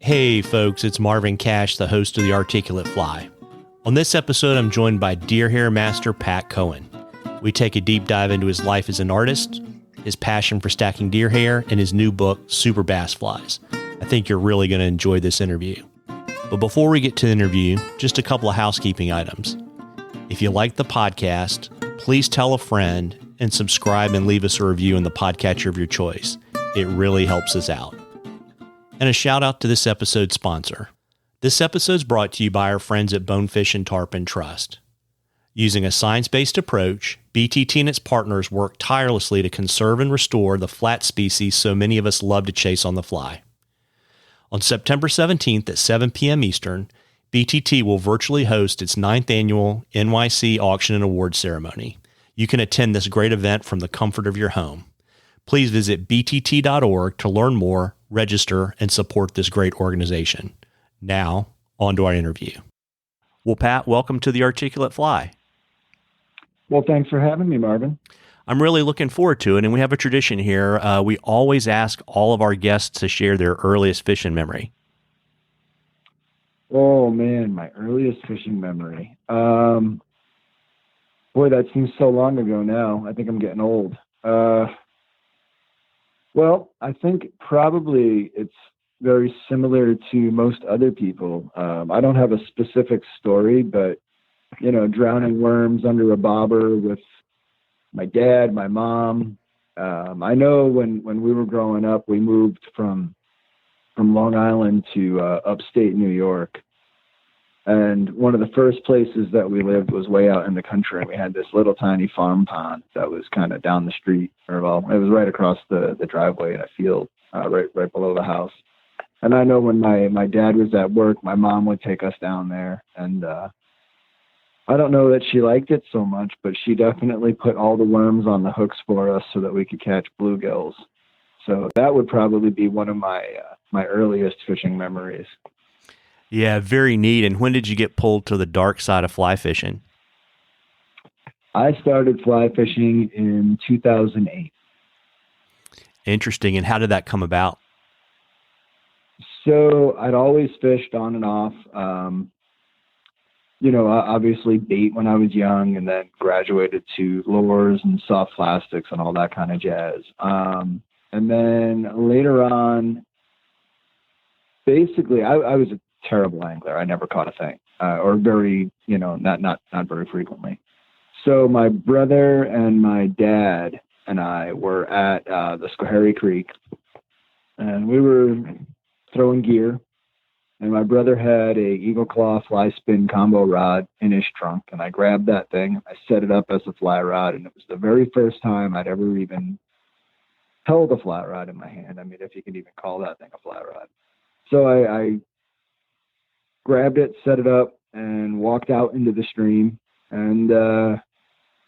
Hey folks, it's Marvin Cash, the host of The Articulate Fly. On this episode, I'm joined by deer hair master Pat Cohen. We take a deep dive into his life as an artist, his passion for stacking deer hair, and his new book, Super Bass Flies. I think you're really going to enjoy this interview. But before we get to the interview, just a couple of housekeeping items. If you like the podcast, please tell a friend and subscribe and leave us a review in the podcatcher of your choice. It really helps us out. And a shout out to this episode's sponsor. This episode is brought to you by our friends at Bonefish and Tarpon Trust. Using a science-based approach, BTT and its partners work tirelessly to conserve and restore the flat species so many of us love to chase on the fly. On September 17th at 7 p.m. Eastern, BTT will virtually host its 9th annual NYC Auction and Awards Ceremony. You can attend this great event from the comfort of your home. Please visit btt.org to learn more, register, and support this great organization. Now, on to our interview. Well, Pat, welcome to The Articulate Fly. Well, thanks for having me, Marvin. I'm really looking forward to it, and we have a tradition here. We always ask all of our guests to share their earliest fishing memory. Oh, man, my earliest fishing memory. Boy, that seems so long ago now. I think I'm getting old. Well, I think probably it's very similar to most other people. I don't have a specific story, but, you know, drowning worms under a bobber with my dad, my mom. I know when we were growing up, we moved from Long Island to upstate New York. And one of the first places that we lived was way out in the country. And we had this little tiny farm pond that was kind of down the street, or well, it was right across the driveway in a field, right below the house. And I know when my dad was at work, my mom would take us down there. And I don't know that she liked it so much, but she definitely put all the worms on the hooks for us so that we could catch bluegills. So that would probably be one of my earliest fishing memories. Yeah, very neat. And when did you get pulled to the dark side of fly fishing? I started fly fishing in 2008. Interesting. And how did that come about? So I'd always fished on and off, obviously bait when I was young, and then graduated to lures and soft plastics and all that kind of jazz. And then later on, basically, I was a terrible angler. I never caught a thing, or very, not very frequently. So my brother and my dad and I were at the Schoharie Creek, and we were throwing gear. And my brother had a Eagle Claw fly spin combo rod in his trunk, and I grabbed that thing. I set it up as a fly rod, and it was the very first time I'd ever even held a fly rod in my hand. I mean, if you could even call that thing a fly rod. So I grabbed it, set it up, and walked out into the stream and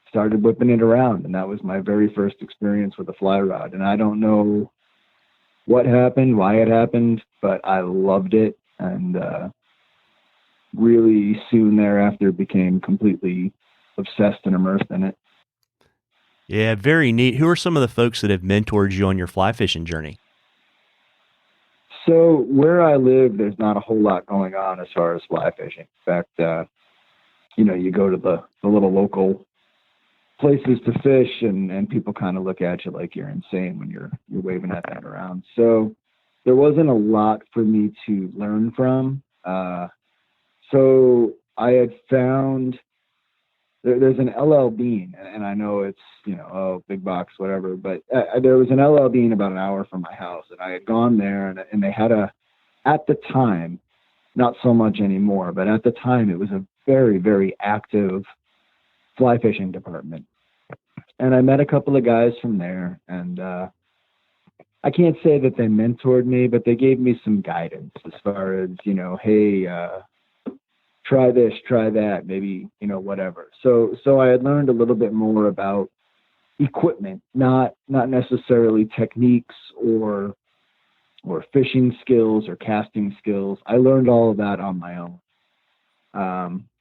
started whipping it around. And that was my very first experience with a fly rod. And I don't know what happened, why it happened, but I loved it. And really soon thereafter became completely obsessed and immersed in it. Yeah, very neat. Who are some of the folks that have mentored you on your fly fishing journey? So where I live, there's not a whole lot going on as far as fly fishing. In fact, you go to the little local places to fish, and people kind of look at you like you're insane when you're waving that thing around. So there wasn't a lot for me to learn from. So I had found there's an LL Bean, and I know it's, big box, whatever, but there was an LL Bean about an hour from my house, and I had gone there, and they had at the time, not so much anymore, but at the time it was a very, very active fly fishing department. And I met a couple of guys from there, and I can't say that they mentored me, but they gave me some guidance as far as, hey, try this, try that, maybe, whatever. So I had learned a little bit more about equipment, not necessarily techniques or fishing skills or casting skills. I learned all of that on my own.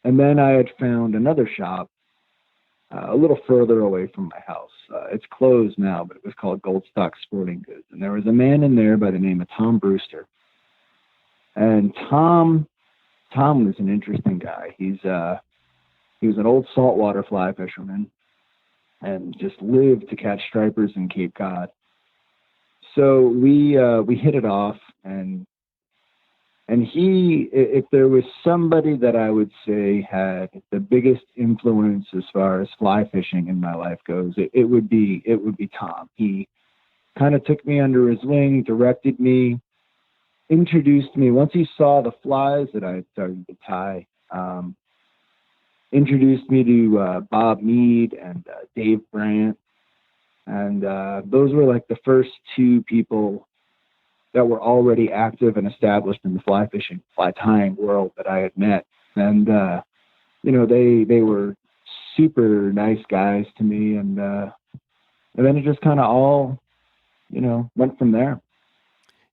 And then I had found another shop a little further away from my house. It's closed now, but it was called Goldstock Sporting Goods. And there was a man in there by the name of Tom Brewster. And Tom was an interesting guy. He was an old saltwater fly fisherman and just lived to catch stripers in Cape Cod. So we hit it off, and he, if there was somebody that I would say had the biggest influence as far as fly fishing in my life goes, it would be Tom. He kind of took me under his wing, directed me, introduced me once he saw the flies that I had started to tie. Introduced me to Bob Mead and Dave Brandt, and those were like the first two people that were already active and established in the fly fishing, fly tying world that I had met. And they were super nice guys to me, and then it just kind of all went from there.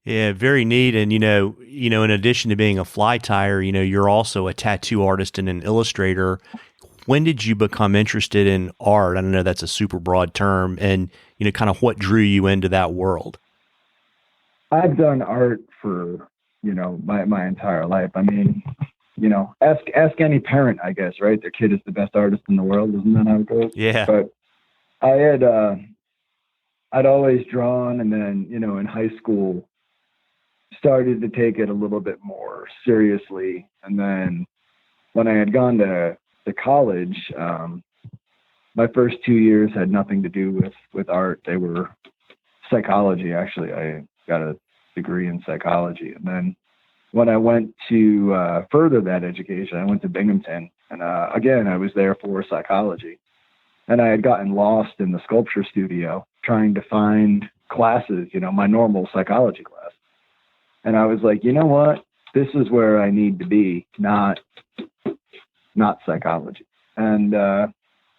Yeah, very neat. And in addition to being a fly tyer, you're also a tattoo artist and an illustrator. When did you become interested in art? I don't know, that's a super broad term, and kind of what drew you into that world. I've done art for my entire life. I mean, ask any parent, I guess, right? Their kid is the best artist in the world, isn't that how it goes? Yeah. But I'd always drawn, and then in high school started to take it a little bit more seriously, and then when I had gone to college, my first 2 years had nothing to do with art. They were psychology. Actually, I got a degree in psychology, and then when I went to further that education, I went to Binghamton, and again I was there for psychology, and I had gotten lost in the sculpture studio trying to find classes, my normal psychology class, and I was like, you know what, this is where I need to be, not psychology. And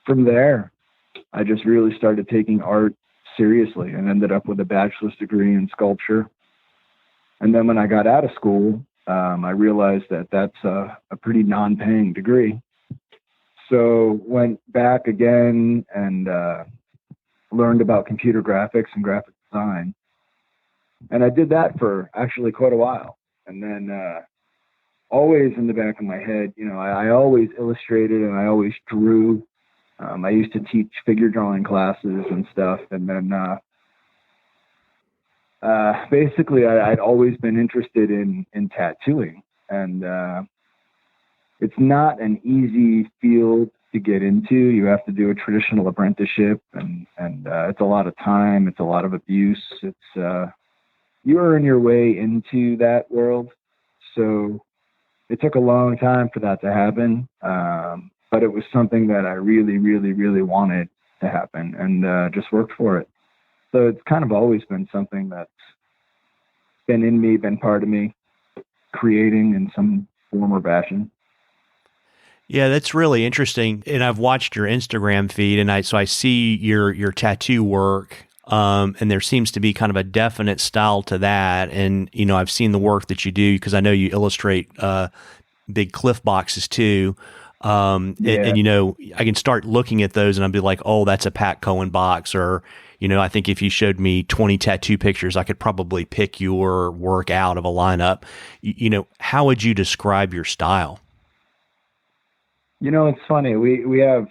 from there, I just really started taking art seriously and ended up with a bachelor's degree in sculpture. And then when I got out of school, I realized that that's a pretty non-paying degree. So went back again and learned about computer graphics and graphic design. And I did that for actually quite a while. And then always in the back of my head, I always illustrated and I always drew. I used to teach figure drawing classes and stuff. And then basically I'd always been interested in tattooing. And it's not an easy field to get into. You have to do a traditional apprenticeship, and it's a lot of time. It's a lot of abuse. It's you earn your way into that world. So it took a long time for that to happen. But it was something that I really, really, really wanted to happen, and just worked for it. So it's kind of always been something that's been in me, been part of me, creating in some form or fashion. Yeah, that's really interesting. And I've watched your Instagram feed, and I see your tattoo work. And there seems to be kind of a definite style to that. And, I've seen the work that you do because I know you illustrate big cliff boxes too. And I can start looking at those and I'll be like, oh, that's a Pat Cohen box. Or, I think if you showed me 20 tattoo pictures, I could probably pick your work out of a lineup. How would you describe your style? It's funny. We have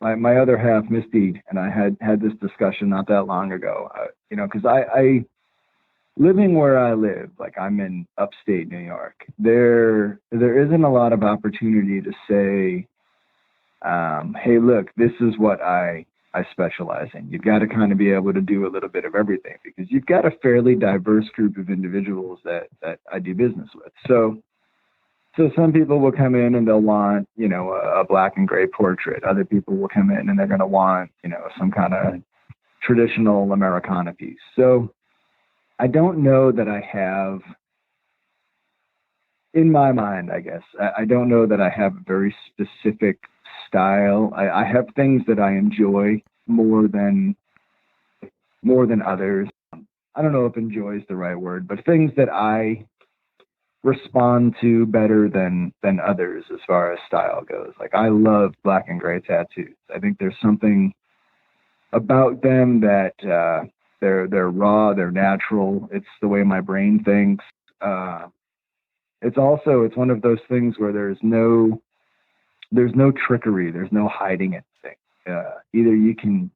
my other half, Misty, and I had this discussion not that long ago. Because I living where I live, like I'm in upstate New York, there isn't a lot of opportunity to say, hey, look, this is what I specialize in. You've got to kind of be able to do a little bit of everything because you've got a fairly diverse group of individuals that I do business with. So some people will come in and they'll want, a black and gray portrait. Other people will come in and they're going to want, some kind of traditional Americana piece. So I don't know that I have, in my mind, I guess, I don't know that I have a very specific style. I have things that I enjoy more than others. I don't know if enjoy is the right word, but things that I respond to better than others as far as style goes. Like I love black and gray tattoos. I think there's something about them that they're raw, they're natural. It's the way my brain thinks. It's one of those things where there's no trickery. There's no hiding anything. Either you can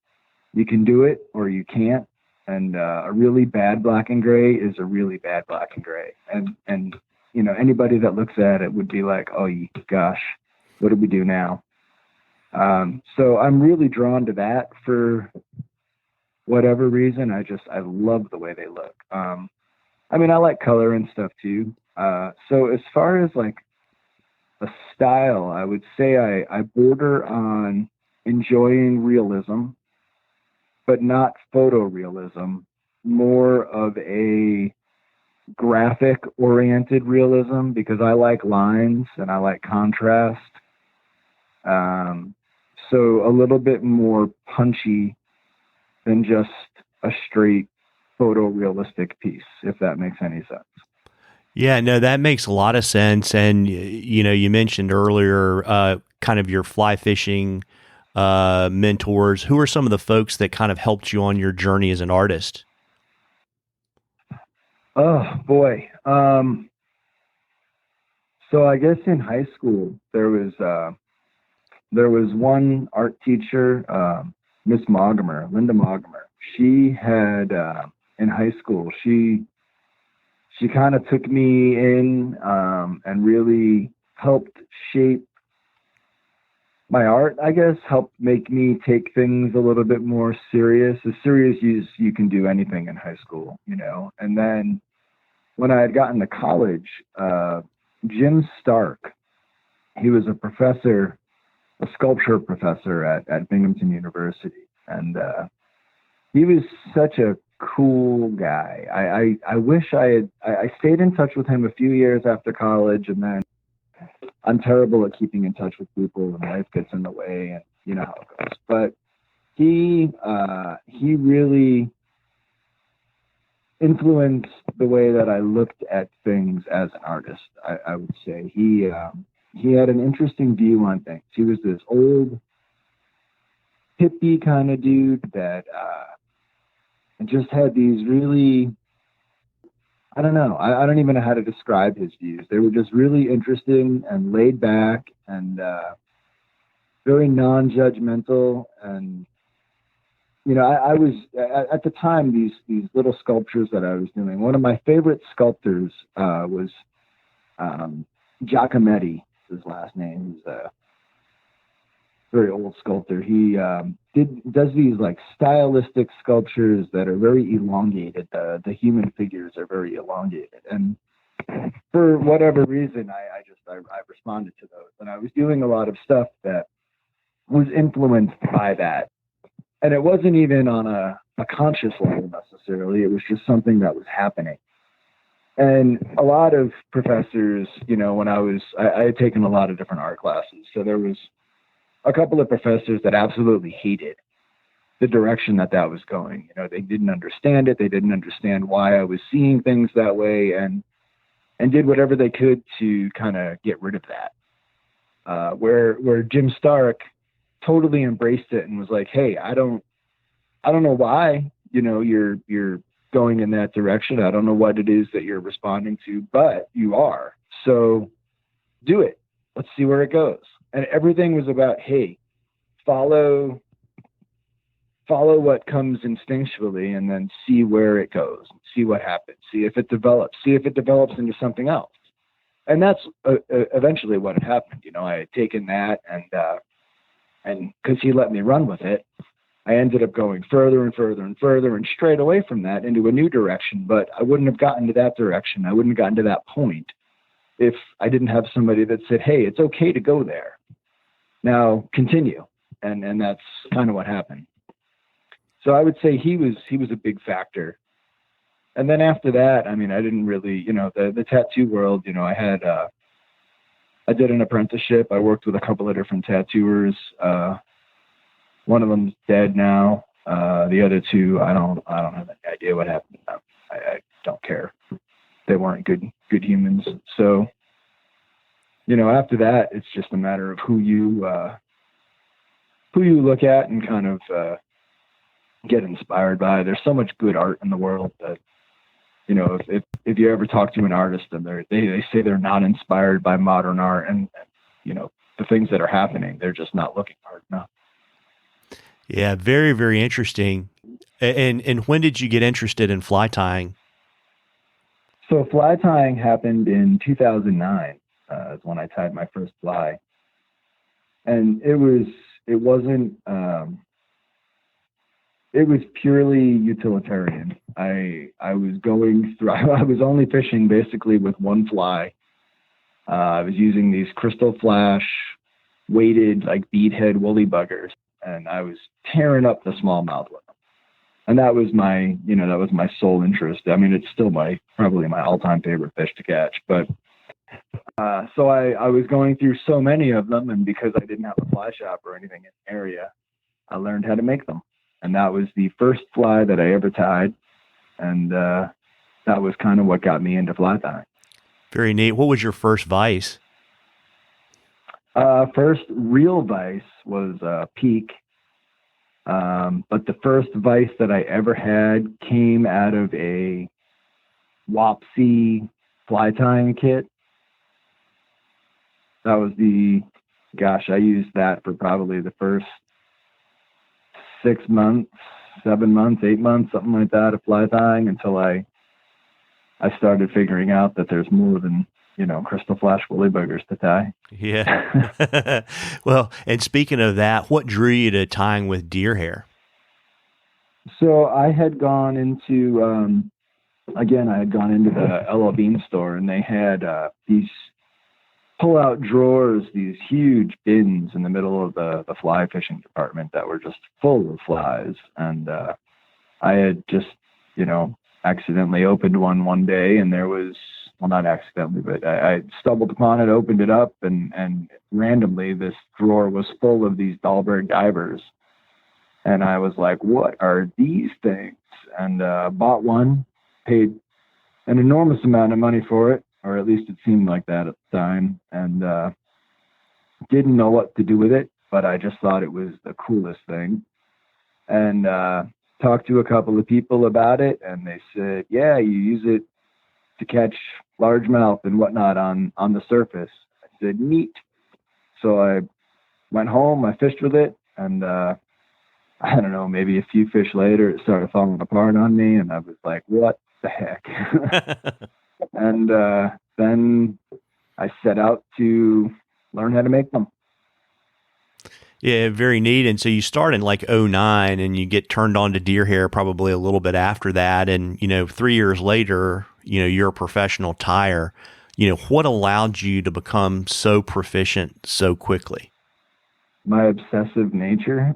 do it or you can't. And a really bad black and gray is a really bad black and gray. And anybody that looks at it would be like, oh gosh, what do we do now? So I'm really drawn to that for whatever reason. I love the way they look. I like color and stuff too. So as far as like a style, I would say I border on enjoying realism, but not photorealism, more of a graphic oriented realism, because I like lines and I like contrast. So a little bit more punchy than just a straight photorealistic piece, if that makes any sense. Yeah, no, that makes a lot of sense. And, you mentioned earlier kind of your fly fishing mentors. Who are some of the folks that kind of helped you on your journey as an artist? Oh, boy. So I guess in high school, there was one art teacher, Miss Moggemer, Linda Moggemer. She had, in high school, she kind of took me in and really helped shape my art, I guess, helped make me take things a little bit more as serious as you can do anything in high school, And then when I had gotten to college, Jim Stark, he was a sculpture professor at Binghamton University. And he was such a cool guy. I wish I stayed in touch with him a few years after college, and then I'm terrible at keeping in touch with people, and life gets in the way, and you know how it goes. But he really influenced the way that I looked at things as an artist. I would say he had an interesting view on things. He was this old hippie kind of dude that just had these really, I don't know, I don't even know how to describe his views. They were just really interesting and laid back and very non-judgmental. And I was at the time, these little sculptures that I was doing. One of my favorite sculptors was Giacometti, his last name. He's a very old sculptor. He does these like stylistic sculptures that are very elongated. The human figures are very elongated, and for whatever reason, I responded to those, and I was doing a lot of stuff that was influenced by that. And it wasn't even on a conscious level necessarily. It was just something that was happening. And a lot of professors, when I had taken a lot of different art classes. So there was a couple of professors that absolutely hated the direction that was going. They didn't understand it. They didn't understand why I was seeing things that way, and did whatever they could to kind of get rid of that. Where Jim Stark totally embraced it and was like, hey, I don't know why, you're going in that direction. I don't know what it is that you're responding to, but you are. So do it. Let's see where it goes. And everything was about, hey, follow what comes instinctually, and then see where it goes, see what happens, see if it develops into something else. And that's eventually what had happened. I had taken that, and because he let me run with it, I ended up going further and further and further and straight away from that into a new direction. But I wouldn't have gotten to that direction. I wouldn't have gotten to that point if I didn't have somebody that said, hey, it's okay to go there. Now continue. And that's kind of what happened. So I would say he was a big factor. And then after that, I didn't really, the tattoo world, I did an apprenticeship. I worked with a couple of different tattooers. One of them's dead now. The other two, I don't have any idea what happened to them. I don't care. They weren't good humans. So, after that, it's just a matter of who you look at and kind of get inspired by. There's so much good art in the world that if you ever talk to an artist and they say they're not inspired by modern art, and the things that are happening, they're just not looking hard enough. Yeah, very, very interesting. And when did you get interested in fly tying? So fly tying happened in 2009, is when I tied my first fly, and it was purely utilitarian. I was going through. I was only fishing basically with one fly. I was using these Crystal Flash weighted like beadhead woolly buggers, and I was tearing up the smallmouth with them. And that was my sole interest. I mean, it's still probably my all-time favorite fish to catch. But so I was going through so many of them, and because I didn't have a fly shop or anything in the area, I learned how to make them. And that was the first fly that I ever tied, and that was kind of what got me into fly tying. Very neat. What was your first vise? First real vise was Peak. But the first vise that I ever had came out of a Wapsi fly tying kit. That was I used that for probably the first 6 months, 7 months, 8 months, something like that of fly tying, until I started figuring out that there's more than, Crystal Flash woolly buggers to tie. Yeah. Well, and speaking of that, what drew you to tying with deer hair? So I had gone into, the LL Bean store, and they had these pull-out drawers, these huge bins in the middle of the fly fishing department that were just full of flies. And I had just, accidentally opened one day, and there was, well, not accidentally, but I stumbled upon it, opened it up, and randomly this drawer was full of these Dahlberg divers. And I was like, what are these things? And bought one, paid an enormous amount of money for it, or at least it seemed like that at the time, and didn't know what to do with it, but I just thought it was the coolest thing. And talked to a couple of people about it, and they said, yeah, you use it to catch largemouth and whatnot on the surface. I said, neat. So I went home, I fished with it, and I don't know, maybe a few fish later, it started falling apart on me, and I was like, what the heck? And then I set out to learn how to make them. Yeah, very neat. And so you start in like 2009, and you get turned on to deer hair probably a little bit after that. And, 3 years later, you're a professional tyer. What allowed you to become so proficient so quickly? My obsessive nature.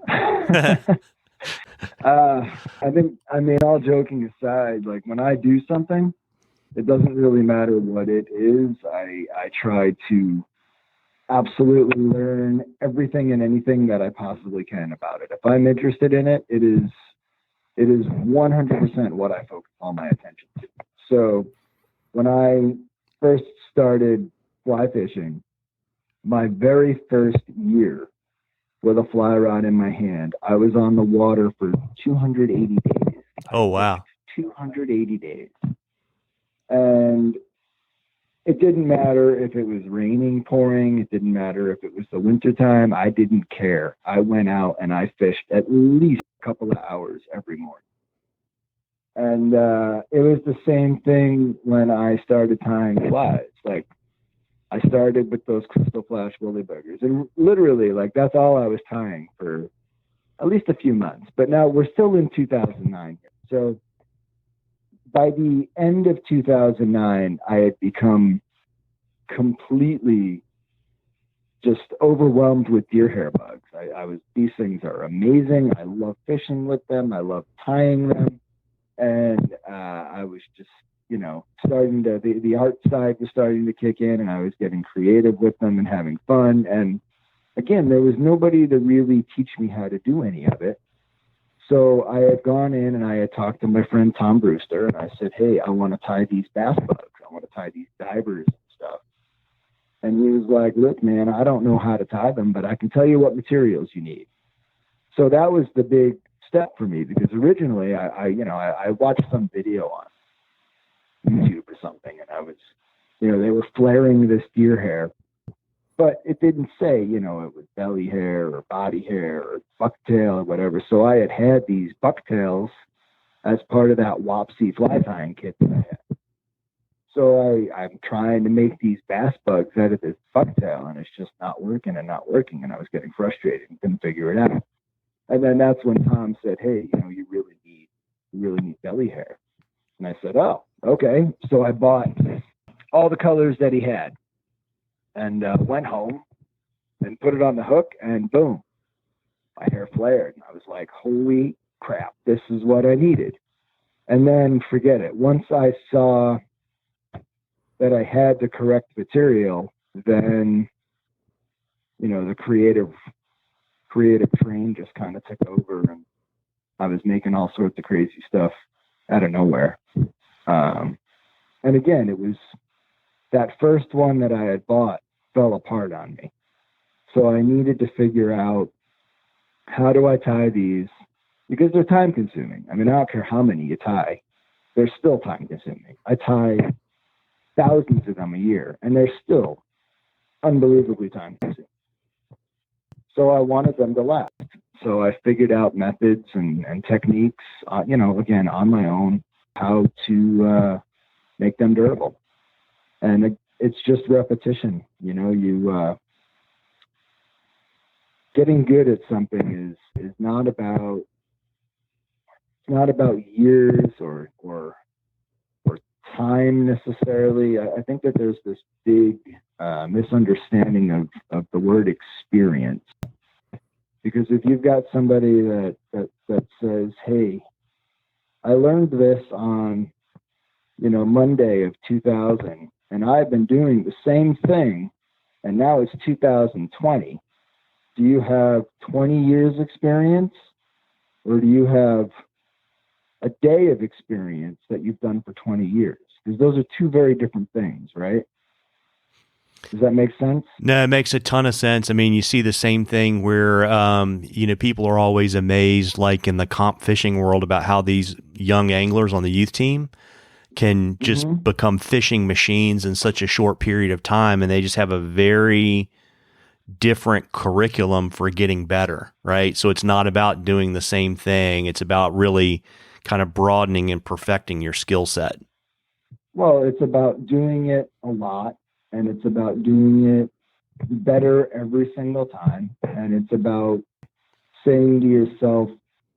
All joking aside, like when I do something, it doesn't really matter what it is. I try to absolutely learn everything and anything that I possibly can about it. If I'm interested in it, it is 100% what I focus all my attention to. So when I first started fly fishing, my very first year with a fly rod in my hand, I was on the water for 280 days. Oh, wow. 280 days. And it didn't matter if it was raining, pouring. It didn't matter if it was the wintertime. I didn't care. I went out and I fished at least a couple of hours every morning. And it was the same thing when I started tying flies. Like, I started with those Crystal Flash woolly buggers. And literally, like, that's all I was tying for at least a few months. But now we're still in 2009. So by the end of 2009, I had become completely just overwhelmed with deer hair bugs. These things are amazing. I love fishing with them. I love tying them. And I was just, starting to, the art side was starting to kick in, and I was getting creative with them and having fun. And again, there was nobody to really teach me how to do any of it. So I had gone in and I had talked to my friend Tom Brewster, and I said, hey, I want to tie these bass bugs. I want to tie these divers and stuff. And he was like, look, man, I don't know how to tie them, but I can tell you what materials you need. So that was the big step for me, because originally I watched some video on it. YouTube or something, and I was, they were flaring this deer hair, but it didn't say, it was belly hair or body hair or bucktail or whatever. So I had these bucktails as part of that Wapsi fly tying kit that I had. So I'm trying to make these bass bugs out of this bucktail, and it's just not working. And I was getting frustrated and couldn't figure it out. And then that's when Tom said, "Hey, you really need belly hair." And I said, "Oh, okay." So I bought all the colors that he had, and went home and put it on the hook, and boom, my hair flared. And I was like, "Holy crap, this is what I needed." And then forget it. Once I saw that I had the correct material, then the creative train just kind of took over, and I was making all sorts of crazy stuff out of nowhere. And again, it was that first one that I had bought fell apart on me. So I needed to figure out, how do I tie these? Because they're time consuming. I mean, I don't care how many you tie, they're still time consuming. I tie thousands of them a year, and they're still unbelievably time consuming. So I wanted them to last. So I figured out methods and techniques, again, on my own, how to make them durable. And it's just repetition. Getting good at something is not about years or time necessarily. I think that there's this big misunderstanding of the word experience. Because if you've got somebody that says, "Hey, I learned this on, Monday of 2000, and I've been doing the same thing, and now it's 2020. Do you have 20 years experience, or do you have a day of experience that you've done for 20 years? Because those are two very different things, right? Does that make sense? No, it makes a ton of sense. I mean, you see the same thing where, people are always amazed, like in the comp fishing world, about how these young anglers on the youth team can just become fishing machines in such a short period of time. And they just have a very different curriculum for getting better, right? So it's not about doing the same thing. It's about really kind of broadening and perfecting your skill set. Well, it's about doing it a lot, and it's about doing it better every single time. And it's about saying to yourself,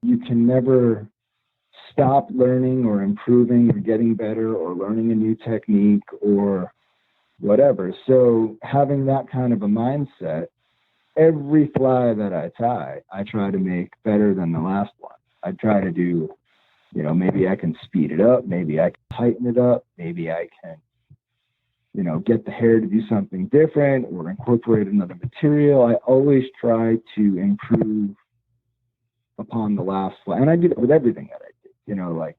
you can never stop learning or improving or getting better or learning a new technique or whatever. So having that kind of a mindset, every fly that I tie, I try to make better than the last one. I try to do, maybe I can speed it up. Maybe I can tighten it up. Maybe I can, get the hair to do something different or incorporate another material. I always try to improve upon the last fly. And I do that with everything that I do. Like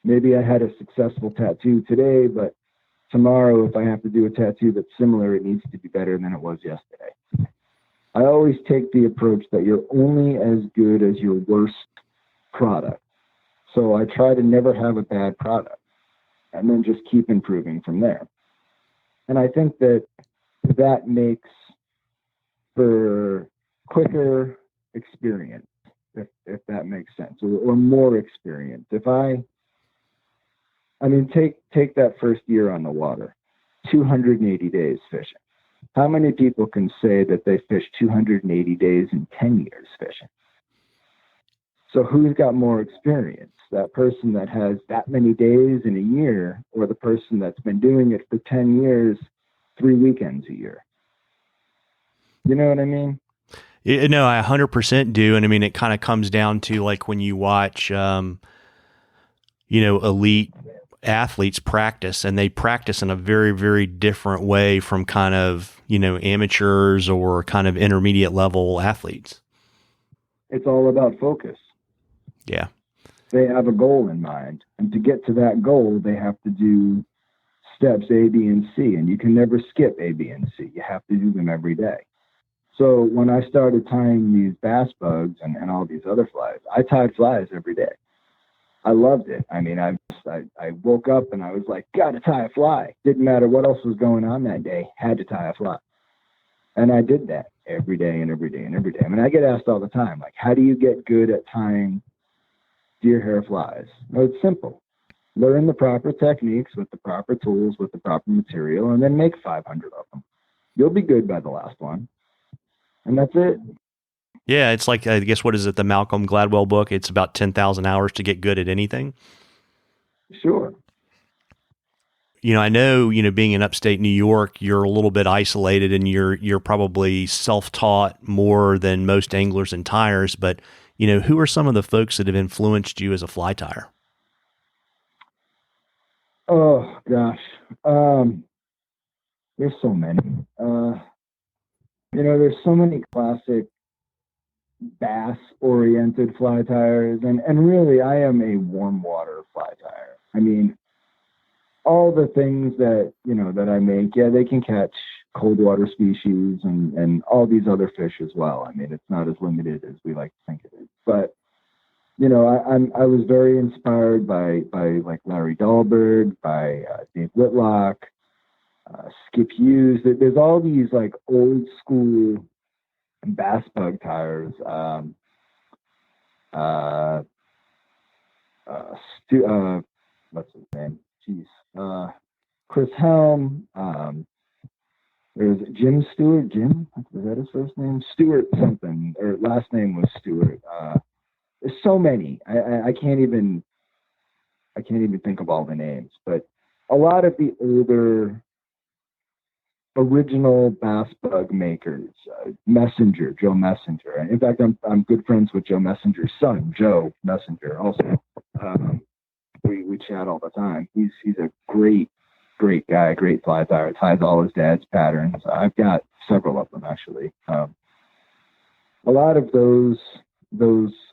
maybe I had a successful tattoo today, but tomorrow, if I have to do a tattoo that's similar, it needs to be better than it was yesterday. I always take the approach that you're only as good as your worst product. So I try to never have a bad product and then just keep improving from there. And I think that makes for quicker experience, if that makes sense, or more experience. Take that first year on the water, 280 days fishing. How many people can say that they fished 280 days in 10 years fishing? So who's got more experience? That person that has that many days in a year, or the person that's been doing it for 10 years, 3 weekends a year? You know what I mean? No, I 100% do. And I mean, it kind of comes down to like when you watch, elite athletes practice, and they practice in a very, very different way from kind of, amateurs or kind of intermediate level athletes. It's all about focus. Yeah. They have a goal in mind, and to get to that goal, they have to do steps A, B, and C, and you can never skip A, B, and C. You have to do them every day. So when I started tying these bass bugs and all these other flies, I tied flies every day. I loved it. I mean, I woke up and I was like, gotta tie a fly. Didn't matter what else was going on that day, had to tie a fly. And I did that every day and every day and every day. I mean, I get asked all the time, like, how do you get good at tying deer hair flies? Well, it's simple. Learn the proper techniques with the proper tools, with the proper material, and then make 500 of them. You'll be good by the last one. And that's it. Yeah, it's like, I guess, what is it, the Malcolm Gladwell book? It's about 10,000 hours to get good at anything. Sure. I know, being in upstate New York, you're a little bit isolated and you're probably self-taught more than most anglers and tyers, but, who are some of the folks that have influenced you as a fly tyer? Oh, gosh. There's so many. There's so many classic bass-oriented fly tyers, and really, I am a warm water fly tyer. I mean, all the things that I make, yeah, they can catch cold water species and all these other fish as well. I mean, it's not as limited as we like to think it is. But I was very inspired by like Larry Dahlberg, by Dave Whitlock, Skip Hughes. There's all these like old school bass bug tires. What's his name? Jeez. Chris Helm. There's Jim Stewart. Jim, was that his first name? Stewart something, or last name was Stewart. There's so many. I can't even think of all the names, but a lot of the older original bass bug makers, Joe Messenger. In fact, I'm good friends with Joe Messenger's son, Joe Messenger. Also, we chat all the time. He's a great guy, great fly tyer. Ties all his dad's patterns. I've got several of them actually. A lot of those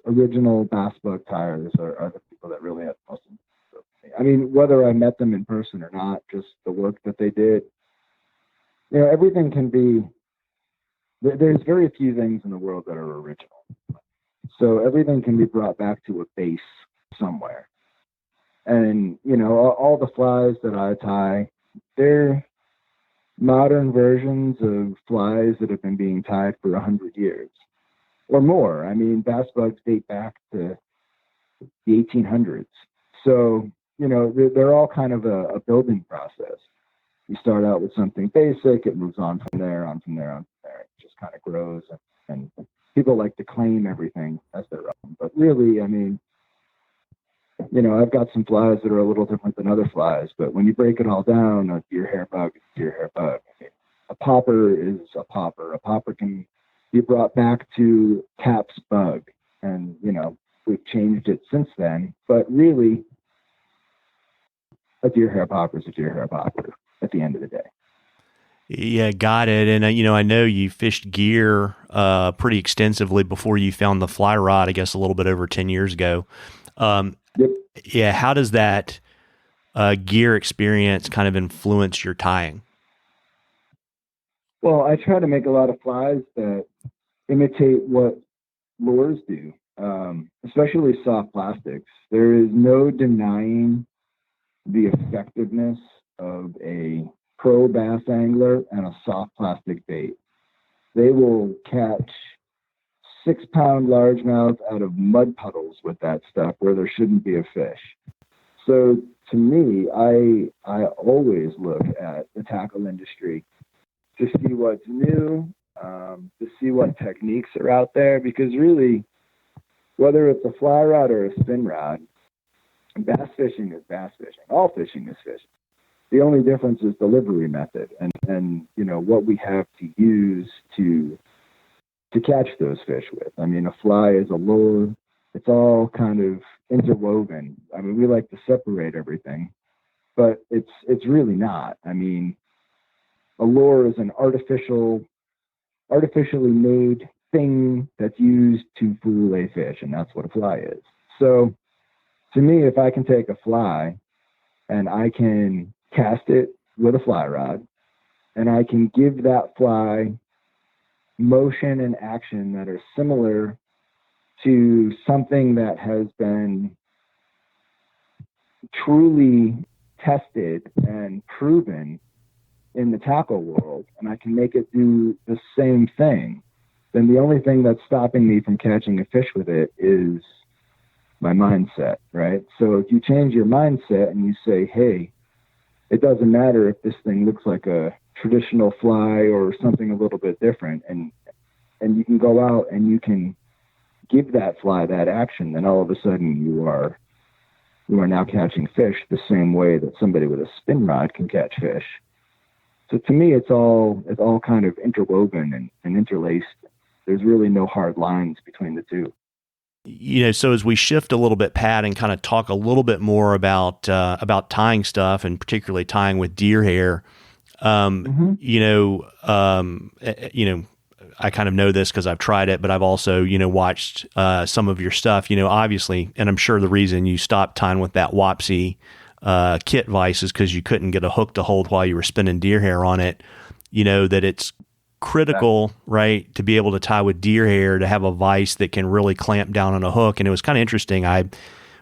original bass bug tires are the people that really have most influence me. I mean, whether I met them in person or not, just the work that they did. Everything can be. There's very few things in the world that are original, so everything can be brought back to a base somewhere. And all the flies that I tie, they're modern versions of flies that have been being tied for 100 years or more. I mean, bass bugs date back to the 1800s. So, they're all kind of a building process. You start out with something basic, it moves on from there, on from there, on from there. It just kind of grows. And people like to claim everything as their own. But really, I mean, I've got some flies that are a little different than other flies, but when you break it all down, a deer hair bug is a deer hair bug. I mean, a popper is a popper. A popper can be brought back to Cap's bug, and we've changed it since then. But really, a deer hair popper is a deer hair popper at the end of the day. Yeah, got it. And I know you fished gear pretty extensively before you found the fly rod. I guess a little bit over 10 years ago. Yep. Yeah, how does that gear experience kind of influence your tying? Well, I try to make a lot of flies that imitate what lures do, especially soft plastics. There is no denying the effectiveness of a pro bass angler and a soft plastic bait. They will catch 6-pound largemouth out of mud puddles with that stuff where there shouldn't be a fish. So to me, I always look at the tackle industry to see what's new, to see what techniques are out there, because really, whether it's a fly rod or a spin rod, bass fishing is bass fishing. All fishing is fishing. The only difference is delivery method and what we have to use to catch those fish with. I mean, a fly is a lure. It's all kind of interwoven. I mean, we like to separate everything, but it's really not. I mean, a lure is an artificially made thing that's used to fool a fish, and that's what a fly is. So to me, if I can take a fly and I can cast it with a fly rod, and I can give that fly motion and action that are similar to something that has been truly tested and proven in the tackle world, and I can make it do the same thing, then the only thing that's stopping me from catching a fish with it is my mindset, right? So if you change your mindset and you say, hey, it doesn't matter if this thing looks like a traditional fly or something a little bit different, and you can go out and you can give that fly that action, then all of a sudden you are now catching fish the same way that somebody with a spin rod can catch fish. So to me, it's all kind of interwoven and interlaced. There's really no hard lines between the two. So as we shift a little bit, Pat, and kind of talk a little bit more about tying stuff, and particularly tying with deer hair, I kind of know this because I've tried it, but I've also, watched some of your stuff, obviously, and I'm sure the reason you stopped tying with that Wapsi kit vise is because you couldn't get a hook to hold while you were spinning deer hair on it. That it's critical, right, to be able to tie with deer hair, to have a vise that can really clamp down on a hook. And it was kind of interesting. I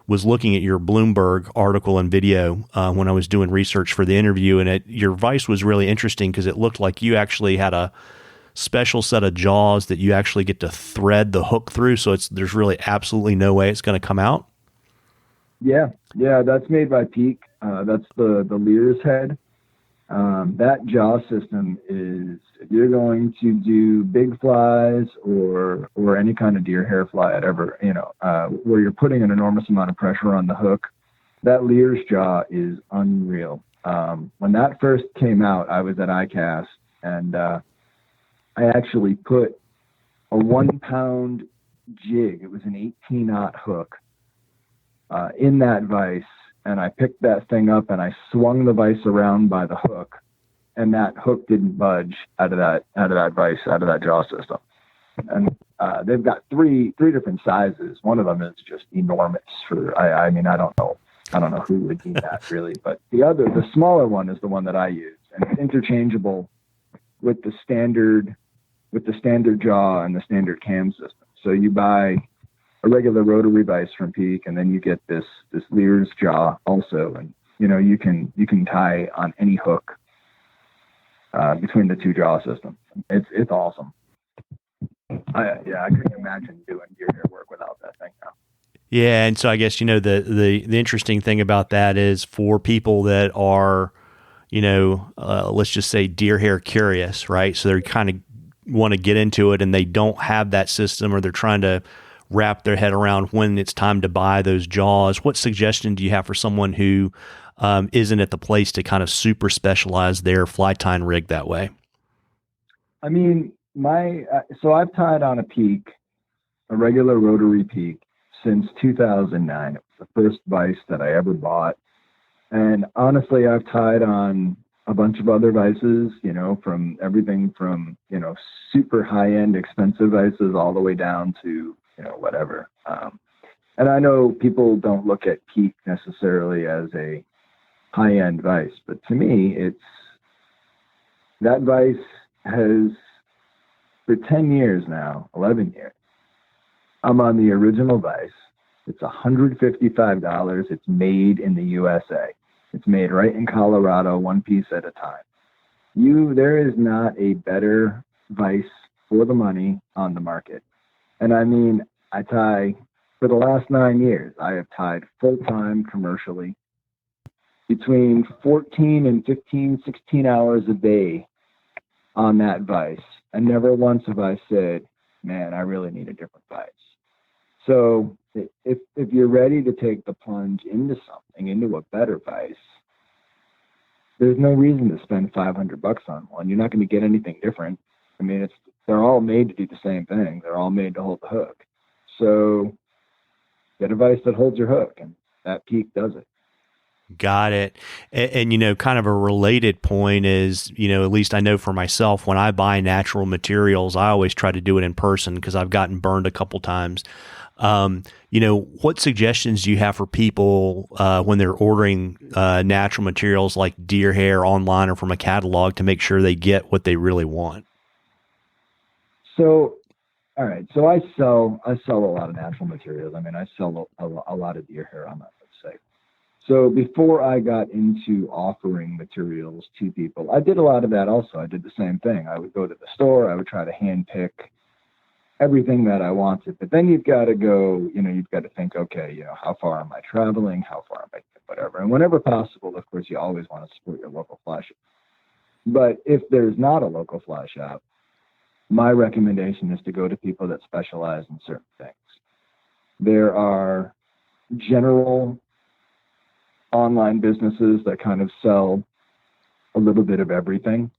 was looking at your Bloomberg article and video when I was doing research for the interview, and your vise was really interesting because it looked like you actually had a special set of jaws that you actually get to thread the hook through. So there's really absolutely no way it's going to come out. Yeah, that's made by Peak. That's the Lear's head. That jaw system is, if you're going to do big flies or any kind of deer hair fly where you're putting an enormous amount of pressure on the hook, that Lear's jaw is unreal. When that first came out, I was at ICAST, and I actually put a 1 pound jig. It was an 18-aught hook in that vise, and I picked that thing up and I swung the vise around by the hook, and that hook didn't budge out of that vise, out of that jaw system. And they've got three different sizes. One of them is just enormous. I don't know who would need that really, but the smaller one is the one that I use, and it's interchangeable with the standard jaw and the standard cam system. So you buy a regular rotary vise from Peak, and then you get this Lear's jaw also, and you can tie on any hook between the two jaw systems. It's awesome. I couldn't imagine doing deer hair work without that thing now. Yeah, and so I guess the interesting thing about that is for people that are let's just say deer hair curious, right? So they kind of want to get into it and they don't have that system, or they're trying to wrap their head around when it's time to buy those jaws. What suggestion do you have for someone who isn't at the place to kind of super specialize their fly tying rig that way? I mean, so I've tied on a regular rotary Peak since 2009. It was the first vise that I ever bought. And honestly, I've tied on a bunch of other vices, from everything from, super high-end expensive vices all the way down to, whatever. And I know people don't look at Peak necessarily as a high-end vice, but to me, that vice has, for 10 years now, 11 years, I'm on the original vice. It's $155. It's made in the USA. It's made right in Colorado, one piece at a time. There is not a better vice for the money on the market. And I mean, I tie, for the last 9 years, I have tied full-time commercially between 14 and 15, 16 hours a day on that vice. And never once have I said, man, I really need a different vice. So if you're ready to take the plunge into something, into a better vice, there's no reason to spend $500 on one. You're not going to get anything different. I mean, they're all made to do the same thing. They're all made to hold the hook. So get a vice that holds your hook, and that Peak does it. Got it. And kind of a related point is, at least I know for myself, when I buy natural materials, I always try to do it in person because I've gotten burned a couple times. What suggestions do you have for people when they're ordering natural materials like deer hair online or from a catalog to make sure they get what they really want? So, all right. So I sell a lot of natural materials. I mean, I sell a lot of deer hair on my website. So before I got into offering materials to people, I did a lot of that also. I did the same thing. I would go to the store, I would try to hand pick everything that I wanted. But then you've got to go, you've got to think, okay, how far am I traveling? How far am I, whatever. And whenever possible, of course, you always want to support your local fly shop. But if there's not a local fly shop, my recommendation is to go to people that specialize in certain things. There are general online businesses that kind of sell a little bit of everything,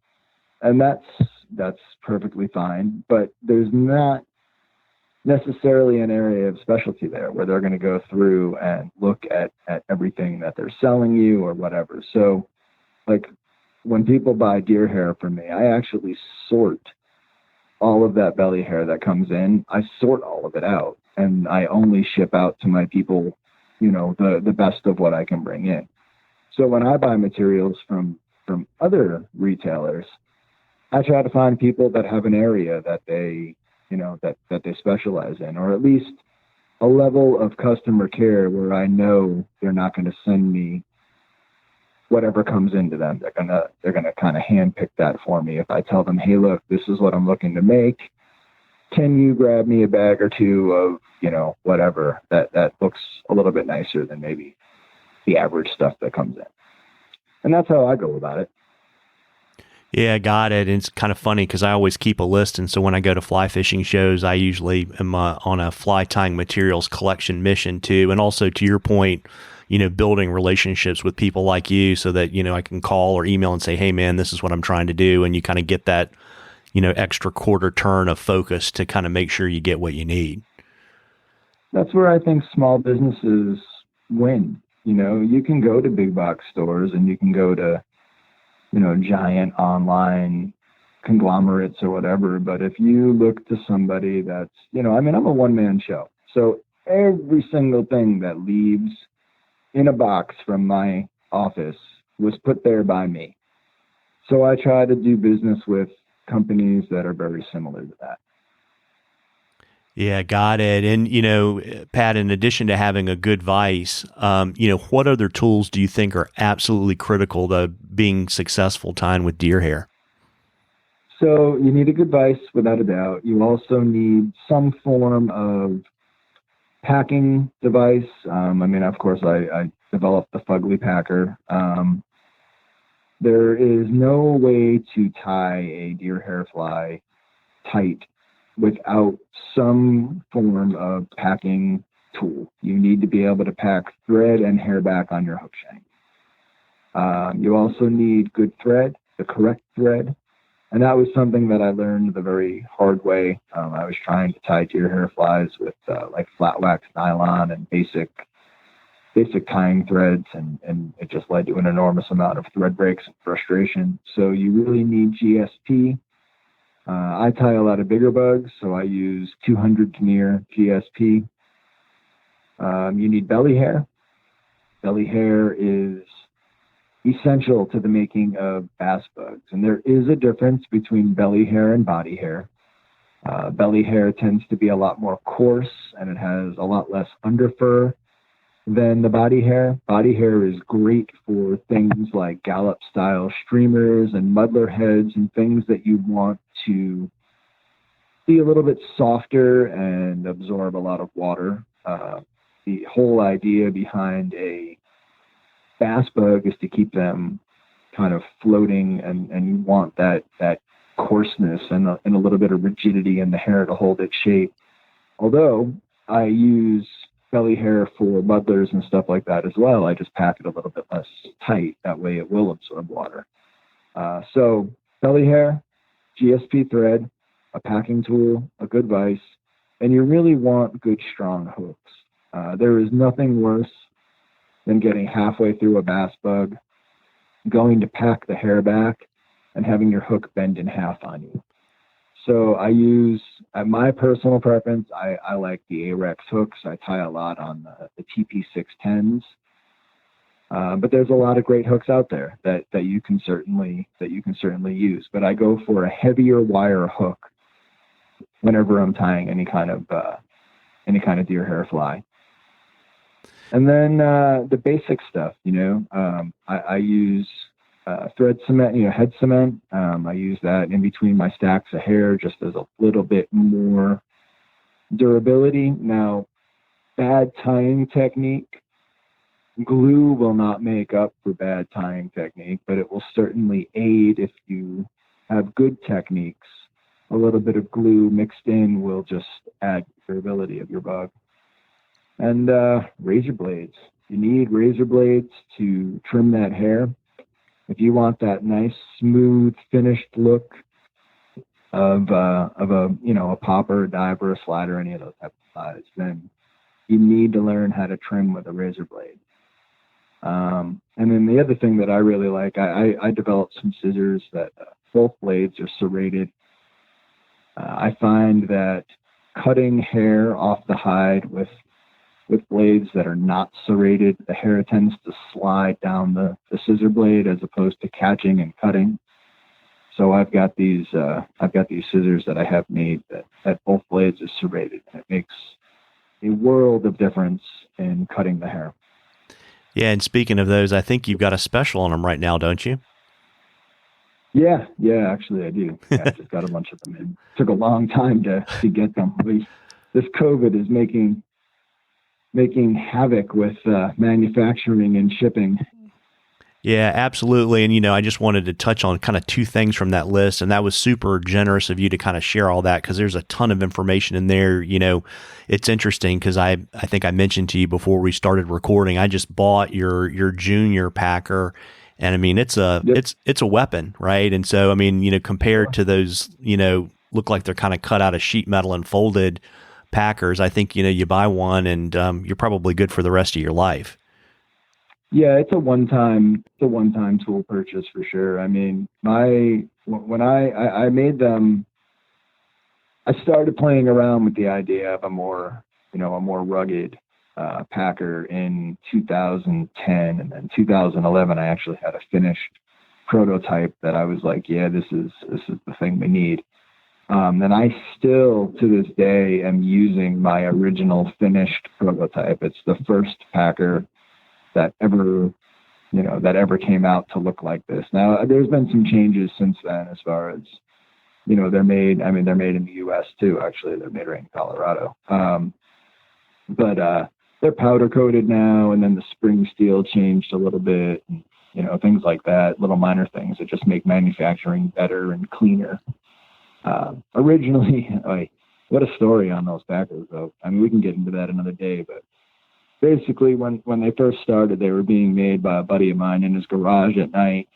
and that's perfectly fine. But there's not necessarily an area of specialty there where they're going to go through and look at everything that they're selling you or whatever. So like when people buy deer hair from me, I actually sort all of that belly hair that comes in. I sort all of it out, and I only ship out to my people, the best of what I can bring in. So when I buy materials from other retailers, I try to find people that have an area that they that they specialize in, or at least a level of customer care where I know they're not going to send me whatever comes into them. They're gonna kind of handpick that for me. If I tell them, hey, look, this is what I'm looking to make, can you grab me a bag or two of whatever that looks a little bit nicer than maybe the average stuff that comes in. And that's how I go about it. Yeah, got it. And it's kind of funny because I always keep a list. And so when I go to fly fishing shows, I usually am on a fly tying materials collection mission too. And also to your point, building relationships with people like you so that, I can call or email and say, hey man, this is what I'm trying to do. And you kind of get that, extra quarter turn of focus to kind of make sure you get what you need. That's where I think small businesses win. You can go to big box stores and you can go to, giant online conglomerates or whatever. But if you look to somebody that's, I'm a one-man show. So every single thing that leaves in a box from my office was put there by me. So I try to do business with companies that are very similar to that. Yeah, got it. And, Pat, in addition to having a good vice, what other tools do you think are absolutely critical to being successful tying with deer hair? So you need a good vice, without a doubt. You also need some form of packing device. Of course, I developed the Fugly Packer. There is no way to tie a deer hair fly tight without some form of packing tool. You need to be able to pack thread and hair back on your hook shank. You also need good thread, the correct thread. And that was something that I learned the very hard way. I was trying to tie deer hair flies with like flat wax nylon and basic tying threads, and it just led to an enormous amount of thread breaks and frustration. So you really need GSP. I tie a lot of bigger bugs, so I use 200 denier GSP. You need belly hair. Belly hair is essential to the making of bass bugs. And there is a difference between belly hair and body hair. Belly hair tends to be a lot more coarse, and it has a lot less underfur than the body hair. Body hair is great for things like gallop style streamers and muddler heads and things that you want to be a little bit softer and absorb a lot of water. The whole idea behind a bass bug is to keep them kind of floating, and you want that coarseness and a little bit of rigidity in the hair to hold its shape. Although I use belly hair for muddlers and stuff like that as well, I just pack it a little bit less tight. That way it will absorb water. So belly hair, GSP thread, a packing tool, a good vise, and you really want good strong hooks. There is nothing worse than getting halfway through a bass bug, going to pack the hair back, and having your hook bend in half on you. So I use, at my personal preference, I like the Arex hooks. I tie a lot on the TP610s. But there's a lot of great hooks out there that you can certainly use. But I go for a heavier wire hook whenever I'm tying any kind of deer hair fly. And then the basic stuff, I use thread cement, head cement. I use that in between my stacks of hair just as a little bit more durability. Now, bad tying technique, glue will not make up for bad tying technique, but it will certainly aid if you have good techniques. A little bit of glue mixed in will just add durability of your bug. And razor blades. You need razor blades to trim that hair. If you want that nice, smooth, finished look of a popper, a diver, a slider, any of those type of flies, then you need to learn how to trim with a razor blade. And then the other thing that I really like, I developed some scissors that both blades are serrated. I find that cutting hair off the hide with blades that are not serrated, the hair tends to slide down the scissor blade as opposed to catching and cutting. So I've got these scissors that I have made that both blades are serrated, and it makes a world of difference in cutting the hair. Yeah, and speaking of those, I think you've got a special on them right now, don't you? Yeah, actually I do. I just got a bunch of them in. Took a long time to get them. This COVID is making havoc with manufacturing and shipping. Yeah, absolutely. And, I just wanted to touch on kind of two things from that list. And that was super generous of you to kind of share all that, because there's a ton of information in there. It's interesting because I think I mentioned to you before we started recording, I just bought your junior packer. And I mean, it's a weapon, right? And so, I mean, compared to those, look like they're kind of cut out of sheet metal and folded packers, I think, you buy one and you're probably good for the rest of your life. Yeah, it's a one-time tool purchase for sure. I mean, when I made them, I started playing around with the idea of a more rugged packer in 2010, and then 2011 I actually had a finished prototype that I was like, yeah, this is the thing we need. And I still to this day am using my original finished prototype. It's the first packer that ever came out to look like this. Now there's been some changes since then as far as, they're made in the US too, actually. They're made right in Colorado. But they're powder coated now, and then the spring steel changed a little bit, and, things like that, little minor things that just make manufacturing better and cleaner. Originally, what a story on those packers though. I mean, we can get into that another day, but basically, when they first started, they were being made by a buddy of mine in his garage at night,